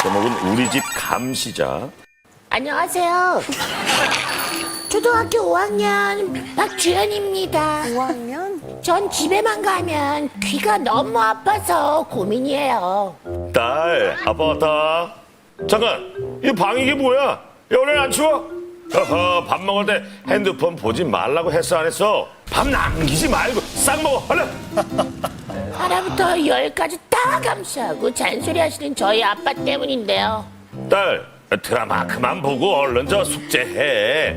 제목은 우리 집 감시자. 안녕하세요. 초등학교 5학년 박주연입니다. 5학년? 전 집에만 가면 귀가 너무 아파서 고민이에요. 딸, 아빠 왔다. 잠깐, 이 방 이게 뭐야? 야, 원래 안 추워? 허허, 밥 먹을 때 핸드폰 보지 말라고 했어, 안 했어? 밥 남기지 말고 싹 먹어, 얼른! 하나부터 열까지 다 감시하고 잔소리 하시는 저희 아빠 때문인데요. 딸, 드라마 그만 보고 얼른 저 숙제해.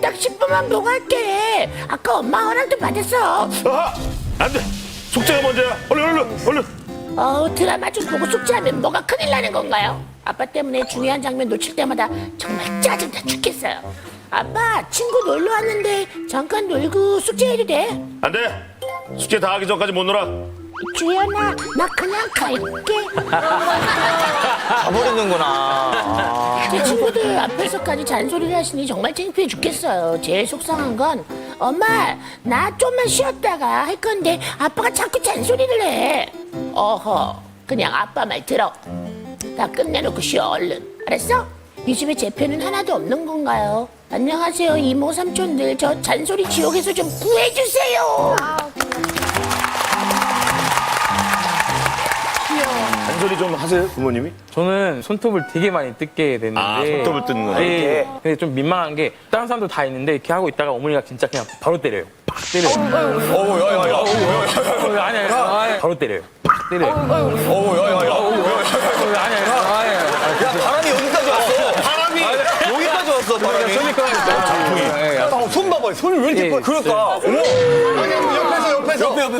딱 10분만 보고 할게. 아까 엄마 허락도 받았어. 아, 안 돼! 숙제가 먼저야. 얼른! 드라마 좀 보고 숙제하면 뭐가 큰일 나는 건가요? 아빠 때문에 중요한 장면 놓칠 때마다 정말 짜증나 죽겠어요. 아빠, 친구 놀러 왔는데 잠깐 놀고 숙제해도 돼? 안 돼! 숙제 다 하기 전까지 못 놀아. 주연아, 나 그냥 갈게. 가버리는구나. 제 친구들 앞에서까지 잔소리를 하시니 정말 창피해 죽겠어요. 제일 속상한 건 엄마, 나 좀만 쉬었다가 할 건데 아빠가 자꾸 잔소리를 해. 어허, 그냥 아빠 말 들어. 다 끝내놓고 쉬어, 얼른. 알았어? 이 집에 제 편은 하나도 없는 건가요? 안녕하세요, 이모 삼촌들. 저 잔소리 지옥에서 좀 구해주세요. 잔소리 좀 하세요, 부모님이? 저는 손톱을 되게 많이 뜯게 됐는데. 아, 손톱을 뜯는 거. 네. 근데 좀 민망한 게 다른 사람도 다 있는데 이렇게 하고 있다가 어머니가 진짜 그냥 바로 때려요. 팍 때려요. 아니, 바로 때려요. 팍 때려요. 아니, 야, 바람이 여기까지 왔어. 바람이 여기까지 왔어, 바람이. 그러니까 손 봐봐. 손이 왜 이렇게 커? 그러니까. 어머. 아니, 옆에서.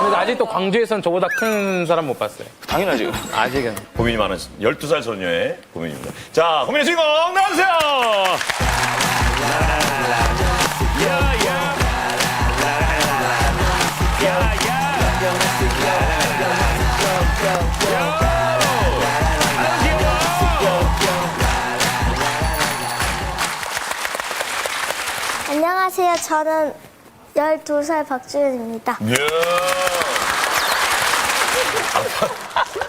근데 아직도 광주에선 저보다 큰 사람 못 봤어요. 당연하지. 아직은. 고민이 많은 12살 소녀의 고민입니다. 자, 고민의 주인공 나와주세요! 안녕하세요. 저는 12살 박주연입니다. 예.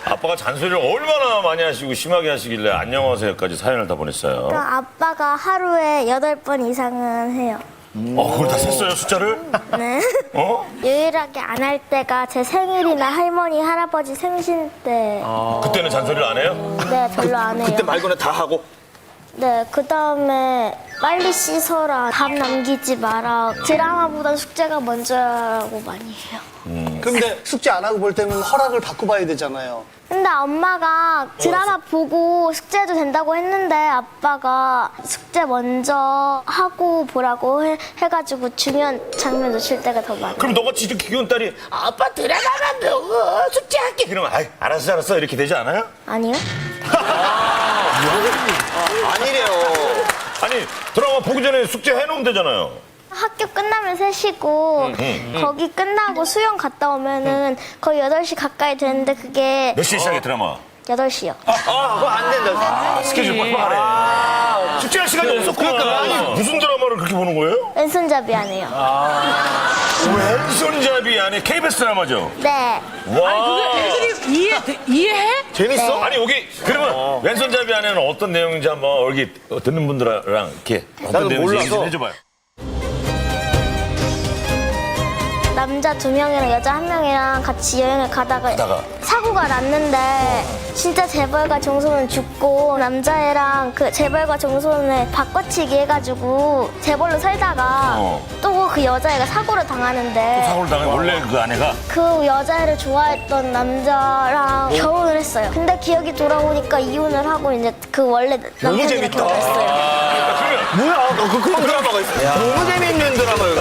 아빠가 잔소리를 얼마나 많이 하시고 심하게 하시길래 안녕하세요까지 사연을 다 보냈어요. 그러니까 아빠가 하루에 8번 이상은 해요. 그걸 다 셌어요, 숫자를? 네. 어? 유일하게 안 할 때가 제 생일이나 할머니, 할아버지 생신 때. 그때는 잔소리를 안 해요? 네, 별로 안 해요. 그때 말고는 다 하고. 네, 그 다음에 빨리 씻어라, 밥 남기지 마라. 드라마보다 숙제가 먼저라고 많이 해요. 근데 숙제 안 하고 볼 때는 허락을 받고 봐야 되잖아요. 근데 엄마가 드라마 보고 숙제해도 된다고 했는데 아빠가 숙제 먼저 하고 보라고 해가지고 중요한 장면 놓칠 때가 더 많아요. 그럼 너같이 이렇게 귀여운 딸이 아빠 드라마만 보고 숙제할게. 이러면 알았어 이렇게 되지 않아요? 아니요? 아니래요. 아니 드라마 보기 전에 숙제 해놓으면 되잖아요. 학교 끝나면 셋이고 거기 끝나고 수영 갔다 오면은 거의 8시 가까이 되는데 그게 몇 시에 시작해 드라마? 8시요. 그거 안 된다. 스케줄 빡빡하네. 숙제할 시간이 없었구나. 그러니까, 아니, 무슨 드라마를 그렇게 보는 거예요? 왼손잡이 안 해요. 왼손잡이 안에 KBS 드라마죠? 네. 와. 이해해? 재밌어? 아니 여기 그러면 왼손잡이 안에는 어떤 내용인지 한번 여기 듣는 분들랑 이렇게 어떤 나도 내용인지 얘기 좀 몰라서. 해줘봐요. 남자 2명이랑 여자 1명이랑 같이 여행을 가다가 사고가 났는데 진짜 재벌가 정소는 죽고 남자애랑 그 재벌가 정소는 바꿔치기 해가지고 재벌로 살다가 또 그 여자애가 사고를 당하는데 사고를 당해 원래 그 아내가 그 여자애를 좋아했던 남자랑 결혼을 했어요. 근데 기억이 돌아오니까 이혼을 하고 이제 그 원래 남편이랑 재밌다. 결혼했어요. 뭐야? 너 그런 드라마가 있어. 너무 재밌는 드라마예요.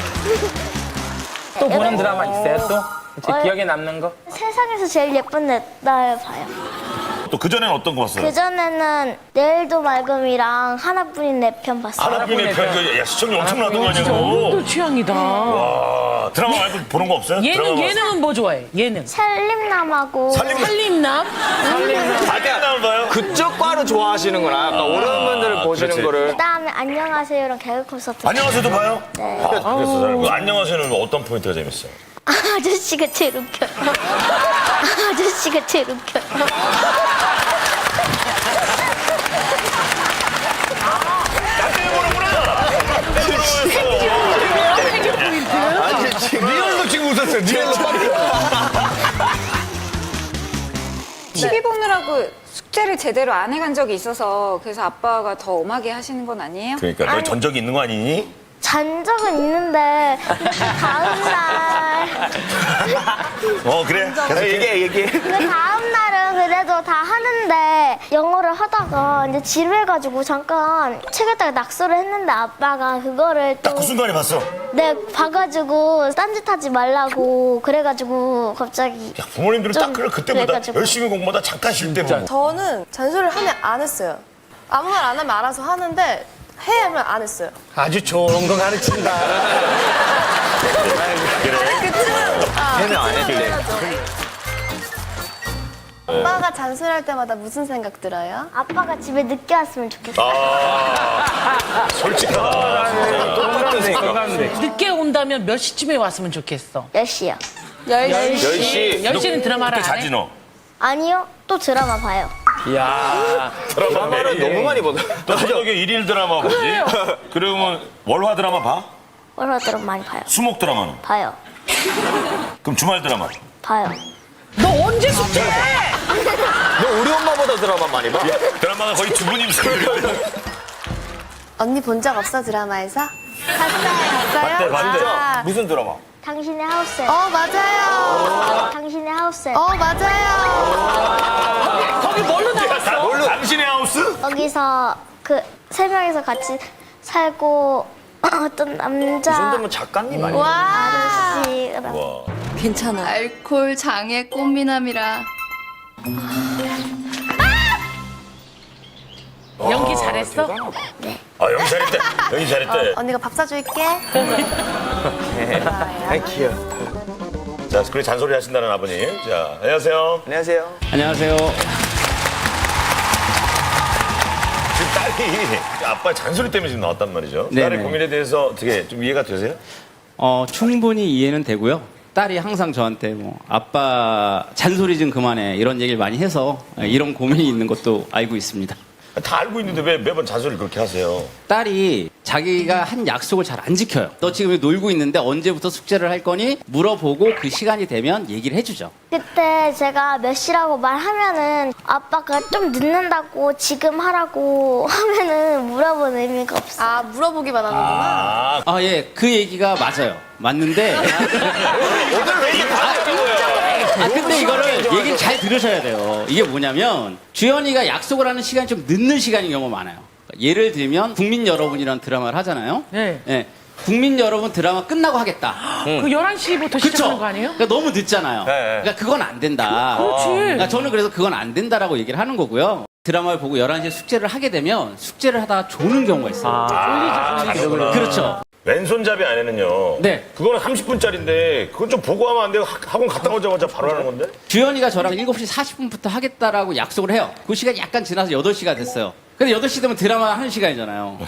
또 보는 드라마 있어요, 또? 혹시 기억에 남는 거? 세상에서 제일 예쁜 내 딸 봐요. 또 그전에는 어떤 거 봤어요? 그전에는 내일도 맑음이랑 하나뿐인 내 편 봤어요. 하나뿐인 편, 야 시청률 엄청나던 거 또 아니고. 취향이다. 와, 드라마 말고 보는 거 없어요? 드라마 예능은 뭐 좋아해? 예능. 살림남하고 살림남? 살림남을 봐요? 그쪽 과로 좋아하시는구나. 아까 오랜만들 보시는 그렇지. 거를. 그다음에 안녕하세요랑 개그 콘서트. 안녕하세요도 봐요? 네. 그래서 잘. 그 안녕하세요는 어떤 포인트가 재밌어요? 아저씨가 제일 웃겨요. 아저씨가 제일 웃겨요. 나중에 보는구나. 리얼로 지금 웃었어요. 리얼로 시비 보느라고 숙제를 제대로 안 해간 적이 있어서 그래서 아빠가 더 엄하게 하시는 건 아니에요? 그러니까 너 전적이 있는 거 아니니? 잔 적은 있는데 다음날 그래. 계속 얘기해. 근데 다음날은 그래도 다 하는데 영어를 하다가 이제 지루해가지고 잠깐 책에다가 낙서를 했는데 아빠가 그거를 딱 그 순간에 봤어. 네, 봐가지고 딴짓하지 말라고 그래가지고 갑자기 야, 부모님들은 좀 딱 그때보다 그래가지고. 열심히 공부하다 잠깐 쉴 때 보고. 저는 잔소리를 하면 안 했어요. 아무 말 안 하면 알아서 하는데 해 하면 안 했어요. 아주 좋은 거 가르친다. 얘는 안 했대. 아빠가 잔소리할 때마다 무슨 생각 들어요? 아빠가 집에 늦게 왔으면 좋겠어요. 솔직하다. 똑같은 생각. 건강한데. 늦게 온다면 몇 시쯤에 왔으면 좋겠어? 10시요. 10시. 10시는 드라마를 그때 안 해? 자지 너. 아니요, 또 드라마 봐요. 이야. 드라마를 너무 많이 보다. 너 저녁에 일일 드라마 보지? 그러면 월화 드라마 봐? 월화 드라마 많이 봐요. 수목 드라마는? 봐요. 그럼 주말 드라마? 봐요. 너 언제 숙제해? 너 우리 엄마보다 드라마 많이 봐? 드라마가 거의 두 분이 언니 본 적 없어 드라마에서? 봤어요? 봤대. 아, 무슨 드라마? 당신의 하우스에. 맞아요. 당신의 하우스에. 맞아요. 거기 뭘로 나왔어? 당신의 하우스? 거기서 그 세 명이서 같이 살고 어떤 이 남자 정도면 작가님 아니야? 아저씨가 괜찮아. 알코올 장애 꽃미남이라 연기 잘했어? 연기 잘했대. 연기 잘했대. 언니가 밥 사줄게. 아이 귀여워. 자, 그래 잔소리 하신다는 아버님. 자, 안녕하세요. 안녕하세요. 안녕하세요. 지금 딸이 아빠 잔소리 때문에 지금 나왔단 말이죠. 네네. 딸의 고민에 대해서 어떻게 좀 이해가 되세요? 충분히 이해는 되고요. 딸이 항상 저한테 뭐 아빠 잔소리 좀 그만해 이런 얘기를 많이 해서 이런 고민이 있는 것도 알고 있습니다. 다 알고 있는데 왜 매번 잔소리를 그렇게 하세요? 딸이 자기가 한 약속을 잘 안 지켜요. 너 지금 왜 놀고 있는데 언제부터 숙제를 할 거니? 물어보고 그 시간이 되면 얘기를 해주죠. 그때 제가 몇 시라고 말하면은 아빠가 좀 늦는다고 지금 하라고 하면은 물어보는 의미가 없어. 아 물어보기만 하는구나. 예, 그 얘기가 맞아요. 맞는데. 오늘 왜 이렇게 근데 이거를 얘기를 잘 들으셔야 돼요. 이게 뭐냐면 주연이가 약속을 하는 시간이 좀 늦는 시간인 경우가 많아요. 예를 들면 국민 여러분이라는 드라마를 하잖아요. 네. 예, 국민 여러분 드라마 끝나고 하겠다. 그 11시부터 시작하는 거 아니에요? 그러니까 너무 늦잖아요. 네. 그러니까 그건 안 된다. 그렇지. 그러니까 저는 그래서 그건 안 된다라고 얘기를 하는 거고요. 드라마를 보고 11시에 숙제를 하게 되면 숙제를 하다가 조는 경우가 있어요. 그렇구나. 그렇죠. 왼손잡이 안에는요. 네. 그거는 30분짜리인데 그건 좀 보고 하면 안 돼요. 학원 갔다 오자마자 바로 하는 건데. 주연이가 저랑 7시 40분부터 하겠다라고 약속을 해요. 그 시간이 약간 지나서 8시가 됐어요. 근데 8시 되면 드라마 하는 시간이잖아요.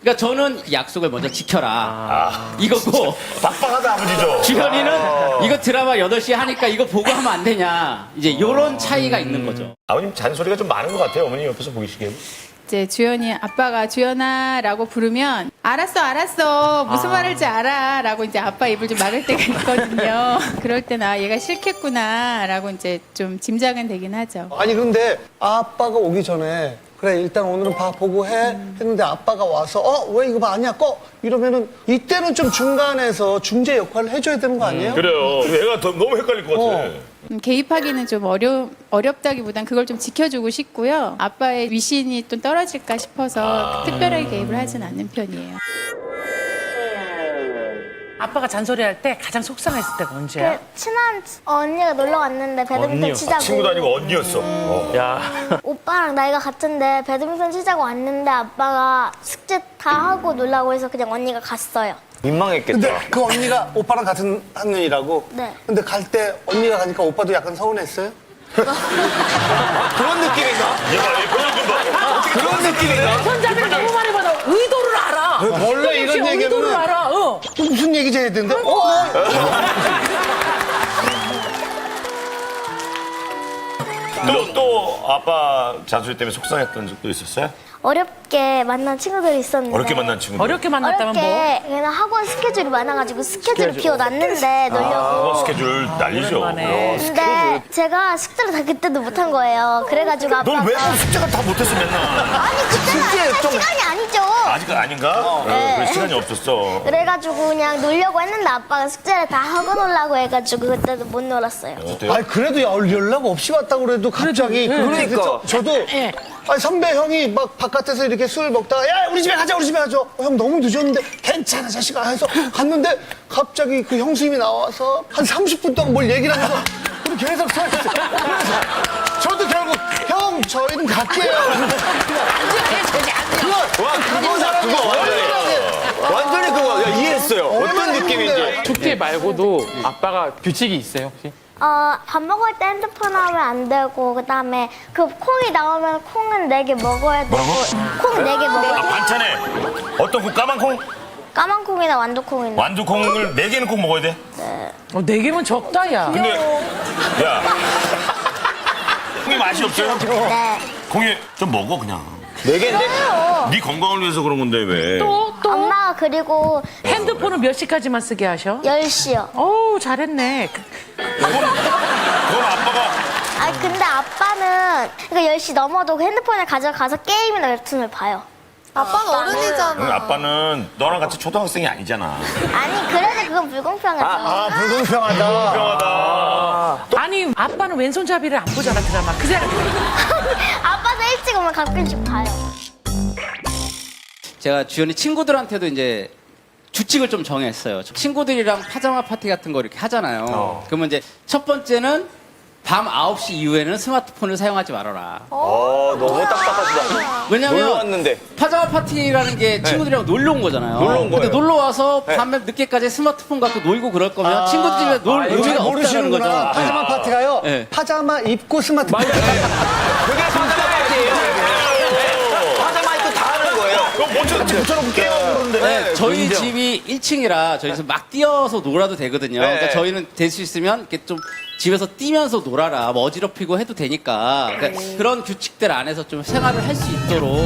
그러니까 저는 이 약속을 먼저 지켜라. 이거고 빡빡하다 아버지죠. 주현이는 이거 드라마 8시에 하니까 이거 보고 하면 안 되냐. 이제 요런 차이가 있는 거죠. 아버님 잔소리가 좀 많은 것 같아요. 어머니 옆에서 보시기에. 이제 주연이 아빠가 주연아라고 부르면 알았어 무슨 말할지 알아라고 이제 아빠 입을 좀 막을 때가 있거든요. 그럴 때는 얘가 싫겠구나라고 이제 좀 짐작은 되긴 하죠. 아니 근데 아빠가 오기 전에 그래 일단 오늘은 봐 보고 해 했는데 아빠가 와서 왜 이거 봐 아니야 꺼 이러면은 이때는 좀 중간에서 중재 역할을 해줘야 되는 거 아니에요? 그래요. 애가 너무 헷갈릴 것 같아. 개입하기는 좀 어렵다기보단 그걸 좀 지켜주고 싶고요. 아빠의 위신이 또 떨어질까 싶어서 특별하게 개입을 하진 않는 편이에요. 아빠가 잔소리할 때 가장 속상했을 때가 언제야? 그 친한 언니가 놀러 왔는데 배드민턴 치자고. 친구도 아니고 언니였어. 야. 오빠랑 나이가 같은데 배드민턴 치자고 왔는데 아빠가 숙제 다 하고 놀라고 해서 그냥 언니가 갔어요. 민망했겠다. 근데 그 언니가 오빠랑 같은 학년이라고? 네. 근데 갈 때 언니가 가니까 오빠도 약간 서운했어요? 그런 느낌인가? 그런 느낌인가? 손잡이를 너무 많이 받아. 의도를 알아. 원래 이런 의도를 얘기하면 알아. 무슨 얘기지 해야 되는데? 또 아빠 잔소리 때문에 속상했던 적도 있었어요? 어렵게 만난 친구들이 있었는데. 어렵게 만난 친구들. 어렵게 만났다면 뭐? 어렵게 그냥 학원 스케줄이 많아가지고 스케줄을 비워놨는데 놀려고. 학원 스케줄 날리죠. 근데 제가 숙제를 다 그때도 못한 거예요. 그래가지고 아빠가. 넌 왜 숙제가 다 못했어 맨날? 아니 그때는 할 시간이 아니죠. 아직 아닌가? 그럴 시간이 없었어. 그래가지고 그냥 놀려고 했는데 아빠가 숙제를 다 하고 놀라고 해가지고 그때도 못 놀았어요. 아니 그래도 연락 없이 왔다고 그래도 갑자기 그러니까. 저도 아니, 선배 형이 막 바깥에서 이렇게 술 먹다가 야 우리 집에 가자 우리 집에 가자 형 너무 늦었는데 괜찮아 자식아 해서 갔는데 갑자기 그 형수님이 나와서 한 30분 동안 뭘 얘기를 하면서 우리 계속 서 있어요. 그래서 저도 결국 형 저희는 갈게요. 완전히 그거 이해했어요. 어떤 느낌인지. 축제 말고도 아빠가 규칙이 있어요 혹시? 밥 먹을 때 핸드폰 하면 안 되고 그다음에 그 콩이 나오면 콩은 4개 먹어야 되고 콩 4개 먹어야 아, 되고 반찬에 어떤 콩? 까만 콩? 까만 콩이나 완두콩이나 완두콩을 4개는 꼭 먹어야 돼? 4개면 적다, 야. 근데 야 콩이 맛이 없어요? 네. 콩이 좀 먹어 그냥. 4개인데? 네 건강을 위해서 그런 건데 왜? 또 엄마가 그리고 핸드폰은 몇 시까지만 쓰게 하셔? 10시요. 어우, 잘했네. 그건 아빠가 근데 아빠는 그러니까 10시 넘어도 핸드폰을 가져가서 게임이나 웹툰을 봐요. 아빠는 어른이잖아. 아빠는 너랑 같이 초등학생이 아니잖아. 아니 그래도 그건 불공평하죠. 불공평하다. 평하다. 아니, 아빠는 왼손잡이를 안 보잖아, 드라마. 그 생각. 아빠도 일찍 오면 가끔씩 봐요. 제가 주연이 친구들한테도 이제 규칙을 좀 정했어요. 친구들이랑 파자마 파티 같은 거 이렇게 하잖아요. 그러면 이제 첫 번째는 밤 9시 이후에는 스마트폰을 사용하지 말아라. 너무 딱딱하시다. 왜냐면 놀러 왔는데. 파자마 파티라는 게 친구들이랑 놀러 온 거잖아요. 놀러 온 근데 거예요. 놀러 와서 밤에 늦게까지 스마트폰 갖고 놀고 그럴 거면 친구들 집에 놀 의미가 없다는 모르시는구나. 거죠. 파자마 파티가요. 네. 파자마 입고 스마트폰. 그게 파자마 파티예요. 파자마 입고 다 하는 거예요. 그거 붙여놓고 게임하고 그러는데. 네, 저희 집이 1층이라 저희서 막 뛰어서 놀아도 되거든요. 그러니까 저희는 될 수 있으면 이렇게 좀 집에서 뛰면서 놀아라, 뭐 어지럽히고 해도 되니까 그러니까 그런 규칙들 안에서 좀 생활을 할 수 있도록.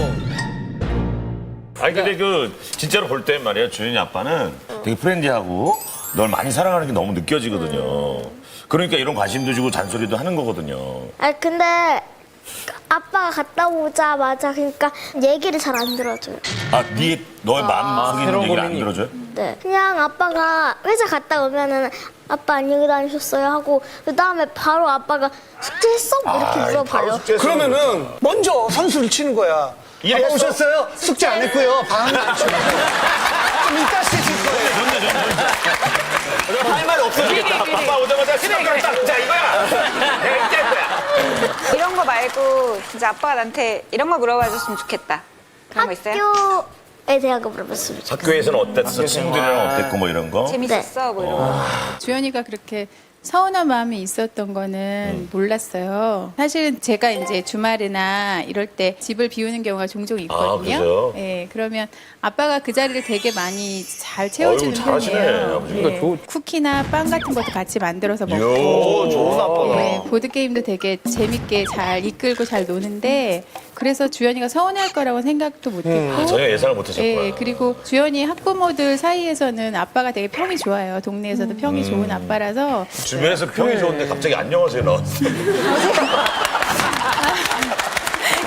아니 근데 그 진짜로 볼 때 말이야 주연이 아빠는 되게 프렌디하고 널 많이 사랑하는 게 너무 느껴지거든요. 그러니까 이런 관심도 주고 잔소리도 하는 거거든요. 근데 아빠가 갔다 오자마자 그러니까 얘기를 잘 안 들어줘요. 너의 마음속에 있는 얘기를 안 들어줘요? 네. 그냥 아빠가 회사 갔다 오면은 아빠 안녕히 다니셨어요 하고 그 다음에 바로 아빠가 숙제했어? 이렇게 물어봐요. 그러면은 먼저 선수를 치는 거야. 아빠 오셨어요? 숙제 안 했고요. 방학 안 치고. 좀 이따 시킬 거예요. 할 말이 없어지겠다. 아빠 오자마자 시간 자 이거야. 내가 이때 할 거야. 이런 거 말고 진짜 아빠가 나한테 이런 거 물어봐 줬으면 좋겠다. 그런 거 있어요? 학교에 대한 거 물어봤으면 좋겠어요. 학교에서는 어땠어? 친구들이랑 어땠고 뭐 이런 거? 재밌었어? 뭐 이런 거. 주연이가 그렇게 서운한 마음이 있었던 거는 몰랐어요. 사실은 제가 이제 주말이나 이럴 때 집을 비우는 경우가 종종 있거든요. 그래요? 예, 그러면 아빠가 그 자리를 되게 많이 잘 채워주는 어이구, 잘하시네, 편이에요. 아버지가. 예, 쿠키나 빵 같은 것도 같이 만들어서 먹고, 요, 좋은 아빠다. 네, 보드 게임도 되게 재밌게 잘 이끌고 잘 노는데 그래서 주연이가 서운할 거라고 생각도 못했고. 전혀 예상을 못하셨구나. 예, 그리고 주연이 학부모들 사이에서는 아빠가 되게 평이 좋아요. 동네에서도 평이 좋은 아빠라서. 주변에서 평이 좋은데 갑자기 안녕하세요 나왔어.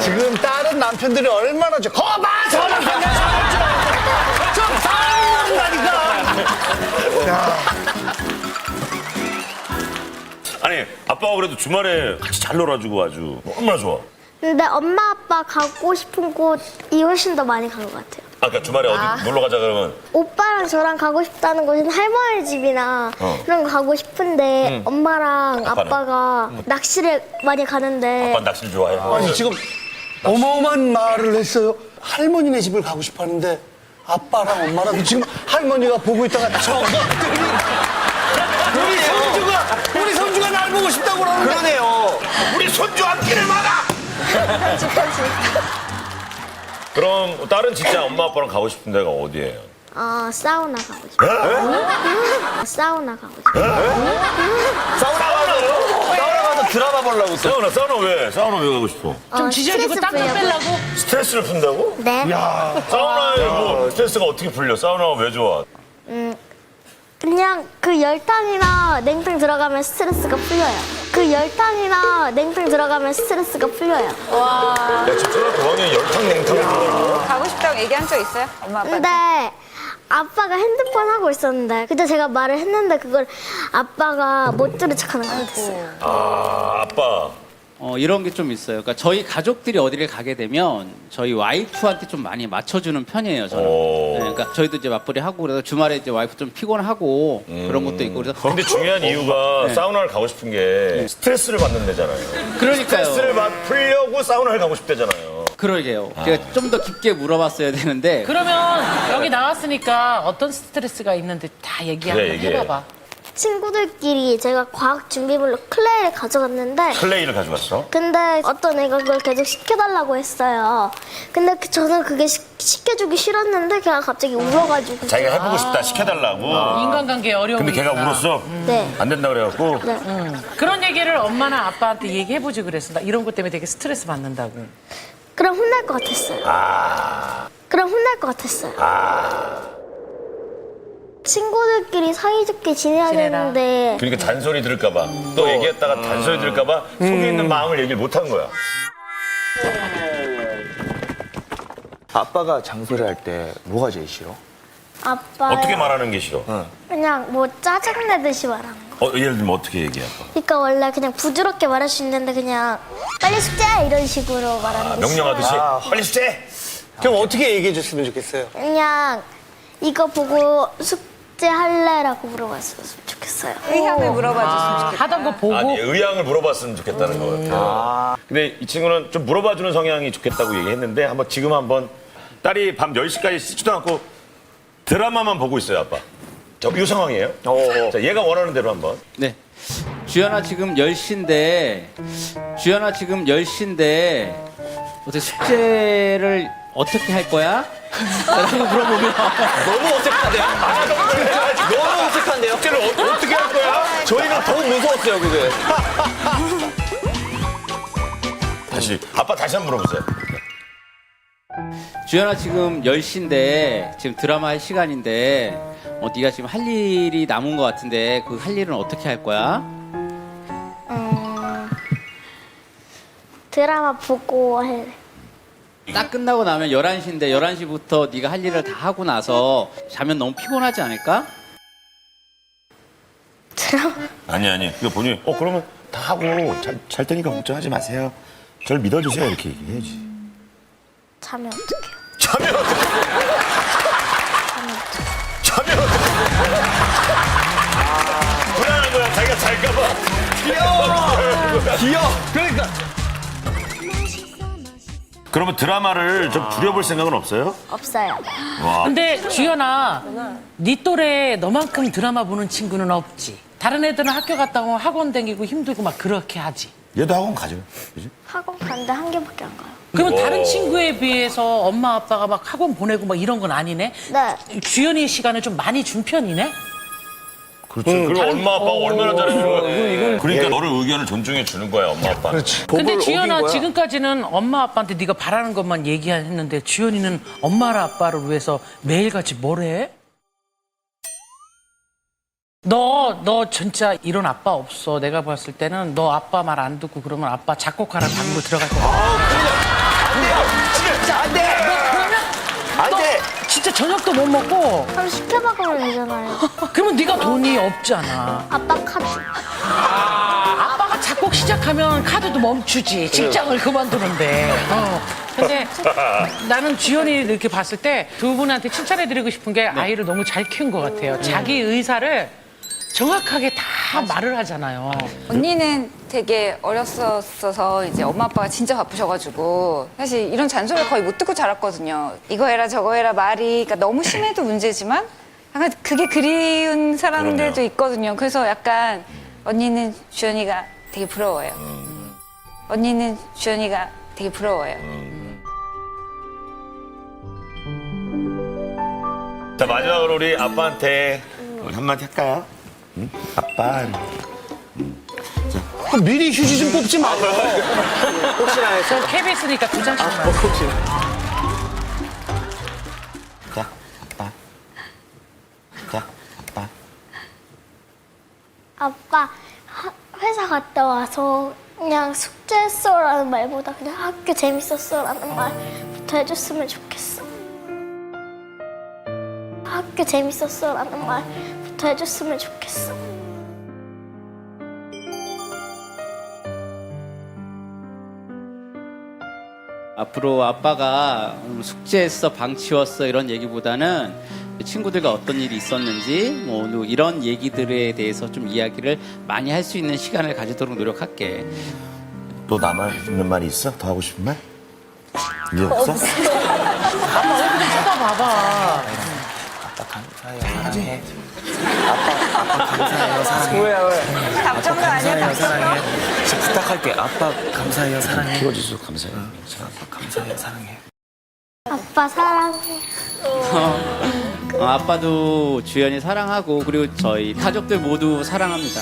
지금 다른 남편들이 얼마나 거봐 저 남편 좀 사랑한다니까. 아니 아빠가 그래도 주말에 같이 잘 놀아주고 아주 얼마나 좋아. 근데 엄마 아빠 가고 싶은 곳이 훨씬 더 많이 간 것 같아요. 아까 주말에 어디 놀러 가자 그러면 오빠랑 저랑 가고 싶다는 곳은 할머니 집이나 그런 거 가고 싶은데 엄마랑 아빠는? 아빠가 낚시를 많이 가는데 아빠 낚시를 좋아해. 아니 지금 어마어마한 말을 했어요. 할머니네 집을 가고 싶어하는데 아빠랑 엄마랑 지금 할머니가 보고 있다가 저것들이 우리 손주가 날 보고 싶다고 그러는데 그러네요. 우리 손주 앞길을 막아. 그럼 딸은 진짜 엄마 아빠랑 가고 싶은 데가 어디예요? 사우나 가고 싶어요. 사우나 가고 싶어요. 사우나 가서 드라마 보려고 또. 사우나 왜 가고 싶어? 좀 지져주고 스트레스 땀 좀 풀려고. 빼려고? 스트레스를 푼다고? 네. 사우나에 뭐 스트레스가 어떻게 풀려? 사우나가 왜 좋아? 그냥 그 열탕이나 냉탕 들어가면 스트레스가 풀려요. 그 열탕이나 냉탕 들어가면 스트레스가 풀려요. 야, 진짜 도왕이 열탕 냉탕을 좋아하는 가고 싶다고 얘기한 적 있어요? 엄마 아빠. 근데 아빠가 핸드폰 하고 있었는데 그때 제가 말을 했는데 그걸 아빠가 못 들은 척하는 것 같았어요. 아빠. 이런 게 좀 있어요. 그러니까 저희 가족들이 어디를 가게 되면 저희 와이프한테 좀 많이 맞춰주는 편이에요, 저는. 오. 네, 그러니까 저희도 이제 맞벌이 하고 그래서 주말에 이제 와이프 좀 피곤하고 그런 것도 있고 그래서 근데 중요한 이유가 네. 사우나를 가고 싶은 게 스트레스를 받는 데잖아요. 그러니까요. 스트레스를 풀려고 사우나를 가고 싶대잖아요. 그러게요. 제가 좀 더 깊게 물어봤어야 되는데 그러면 여기 나왔으니까 어떤 스트레스가 있는데 다 얘기 한번 그래, 얘기해. 해봐봐. 친구들끼리 제가 과학 준비물로 클레이를 가져갔는데 클레이를 가져갔어? 근데 어떤 애가 그걸 계속 시켜달라고 했어요. 근데 저는 그게 시켜주기 싫었는데 걔가 갑자기 울어가지고 자기가 해보고 싶다 시켜달라고. 인간관계 어려우니까. 근데 걔가 울었어? 네. 안 된다 그래갖고? 네. 그런 얘기를 엄마나 아빠한테 얘기해보지 그랬어. 나 이런 것 때문에 되게 스트레스 받는다고. 그럼 혼날 것 같았어요. 그럼 혼날 것 같았어요. 친구들끼리 사이좋게 지내야 지내라. 되는데 그러니까 잔소리 들을까봐 또 얘기했다가 잔소리 들을까봐 속에 있는 마음을 얘기를 못한 거야. 아빠가 장소리 할 때 뭐가 제일 싫어? 아빠 어떻게 말하는 게 싫어? 그냥 뭐 짜증내듯이 말하는 거. 예를 들면 어떻게 얘기해? 아빠? 그러니까 원래 그냥 부드럽게 말할 수 있는데 그냥 빨리 숙제 이런 식으로 말하는 게 명령하듯이 싫어요. 빨리 숙제! 그럼 어떻게 얘기해 줬으면 좋겠어요? 그냥 이거 보고 숙제할래라고 물어봤으면 좋겠어요. 의향을 물어봐 줬으면 좋겠다. 하던 거 보고. 아니 의향을 물어봤으면 좋겠다는 것 같아요. 근데 이 친구는 좀 물어봐주는 성향이 좋겠다고 얘기했는데 지금 한번 딸이 밤 10시까지 씻지도 않고 드라마만 보고 있어요, 아빠. 이 상황이에요. 자, 얘가 원하는 대로 한번. 네. 주연아 지금 10시인데 어떻게 숙제를 어떻게 할 거야? 라고 물어보면 너무 어색한데요? 너무 어색한데요? 숙제를 어떻게 할 거야? 저희는 더 무서웠어요, 그게. 아빠 다시 한번 물어보세요. 주연아 지금 10시인데 지금 드라마 할 시간인데 네가 지금 할 일이 남은 것 같은데 그 할 일은 어떻게 할 거야? 드라마 보고 할래. 딱 끝나고 나면 11시인데 11시부터 네가 할 일을 다 하고 나서 자면 너무 피곤하지 않을까? 드라마 아니. 그거 본인이 그러면 다 하고 잘 테니까 걱정하지 마세요. 저를 믿어주세요. 이렇게 얘기해야지. 자면 어떡해요? 자면 어떡해? 자면 어떡해? 불안한 거야. 자기가 잘까봐. 귀여워. 그러니까. 그러면 드라마를 좀 줄여볼 생각은 없어요? 없어요. 근데 주연아, 네 또래 너만큼 드라마 보는 친구는 없지. 다른 애들은 학교 갔다 오면 학원 다니고 힘들고 막 그렇게 하지. 얘도 학원 가죠. 그지? 학원 갔는데 한 개밖에 안 가요. 그러면 다른 친구에 비해서 엄마 아빠가 막 학원 보내고 막 이런 건 아니네? 네. 주연이 시간을 좀 많이 준 편이네? 그렇죠. 그리고 엄마 아빠가 얼마나 잘해주는 거야. 그러니까 너를 의견을 존중해 주는 거야, 엄마 아빠. 그렇지. 근데 법을 주연아 어긴 거야. 지금까지는 엄마 아빠한테 네가 바라는 것만 얘기했는데 주연이는 엄마를 아빠를 위해서 매일같이 뭘 해? 너 진짜 이런 아빠 없어. 내가 봤을 때는 너 아빠 말 안 듣고 그러면 아빠 작곡하라 방으로 들어갈 거야. 진짜 안 돼! 안 돼! 진짜 저녁도 못 먹고 그럼 시켜 먹으면 되잖아요. 그러면 네가 돈이 없잖아. 아빠 카드. 아빠가 작곡 시작하면 카드도 멈추지. 직장을 그만두는데. 근데 나는 주연이 이렇게 봤을 때 두 분한테 칭찬해드리고 싶은 게 아이를 너무 잘 키운 것 같아요. 자기 의사를 정확하게 다 말을 하잖아요. 언니는 되게 어렸었어서 이제 엄마 아빠가 진짜 바쁘셔가지고 사실 이런 잔소리를 거의 못 듣고 자랐거든요. 이거 해라 저거 해라 말이 그러니까 너무 심해도 문제지만 약간 그게 그리운 사람들도 그럼요. 있거든요. 그래서 약간 언니는 주연이가 되게 부러워요. 언니는 주연이가 되게 부러워요. 자, 마지막으로 우리 아빠한테 한마디 할까요? 응? 아빠. 자, 그럼 미리 휴지 좀 뽑지 마요. 혹시나 해서. 저 KBS니까 두 장씩만. 자, 아빠. 자, 아빠. 아빠 회사 갔다 와서 그냥 숙제했어라는 말보다 그냥 학교 재밌었어라는 말부터 해줬으면 좋겠어. 학교 재밌었어라는 말부터 해줬으면 좋겠어. 앞으로 아빠가 숙제했어, 방 치웠어 이런 얘기보다는 친구들과 어떤 일이 있었는지 뭐 이런 얘기들에 대해서 좀 이야기를 많이 할 수 있는 시간을 가지도록 노력할게. 또 남아 있는 말이 있어? 더 하고 싶은 말? 이게 없어? 쳐다봐봐. 아빠 감사해요, 사랑해. 아빠 감사해요, 사랑해. 왜? 답정도 아니야, 감사해요, 답정도. 사랑해. 진짜 부탁할게. 아빠 감사해요, 사랑해. 키워줘서 감사해. 아빠 감사해요, 사랑해. 아빠 사랑해. 아빠도 주연이 사랑하고 그리고 저희 가족들 모두 사랑합니다.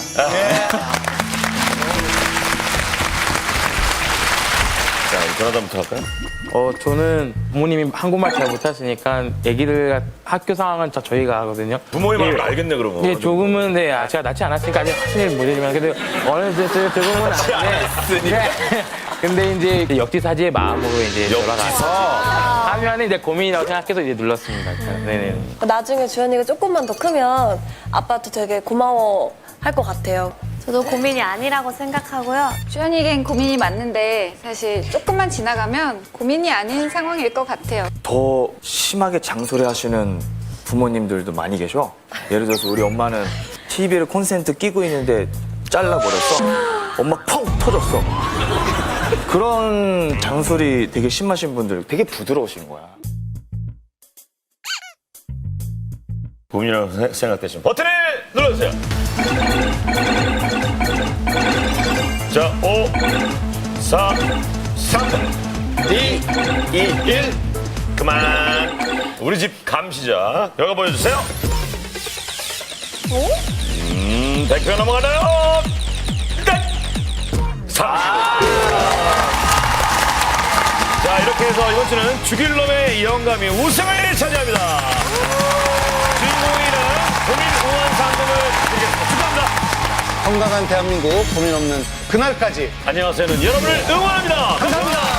자, 전화담부터 할까요? 저는 부모님이 한국말 잘 못하시니까 애기들 학교 상황은 다 저희가 하거든요. 부모의 예. 마음을 알겠네, 그러면. 네, 조금은, 네, 제가 낳지 않았으니까 아직 확신을 못하지만, 그래도 어느 정도 조금은 아는데. 네. 근데 이제 역지사지의 마음으로 이제 돌아가서 하면 이제 고민이라고 생각해서 이제 눌렀습니다. 네네. 나중에 주연이가 조금만 더 크면 아빠도 되게 고마워 할 것 같아요. 저도 고민이 아니라고 생각하고요. 주연이겐 고민이 많는데 사실 조금만 지나가면 고민이 아닌 상황일 것 같아요. 더 심하게 장소리 하시는 부모님들도 많이 계셔. 예를 들어서 우리 엄마는 TV를 콘센트 끼고 있는데 잘라버렸어. 엄마 펑 터졌어. 그런 장소리 되게 심하신 분들 되게 부드러우신 거야. 고민이라고 생각되시면 버튼을 눌러주세요. 자, 5, 4, 3, 2, 1. 그만. 우리 집 감시자. 결과 보여주세요. 대표가 넘어가나요? 끝! 3. 자, 이렇게 해서 이번 주는 죽일 놈의 영감이 우승을 차지합니다. 주인공이는 고민 응원 상금을 드리겠습니다. 축하합니다. 건강한 대한민국 고민 없는 그날까지. 안녕하세요는 여러분을 응원합니다. 감사합니다.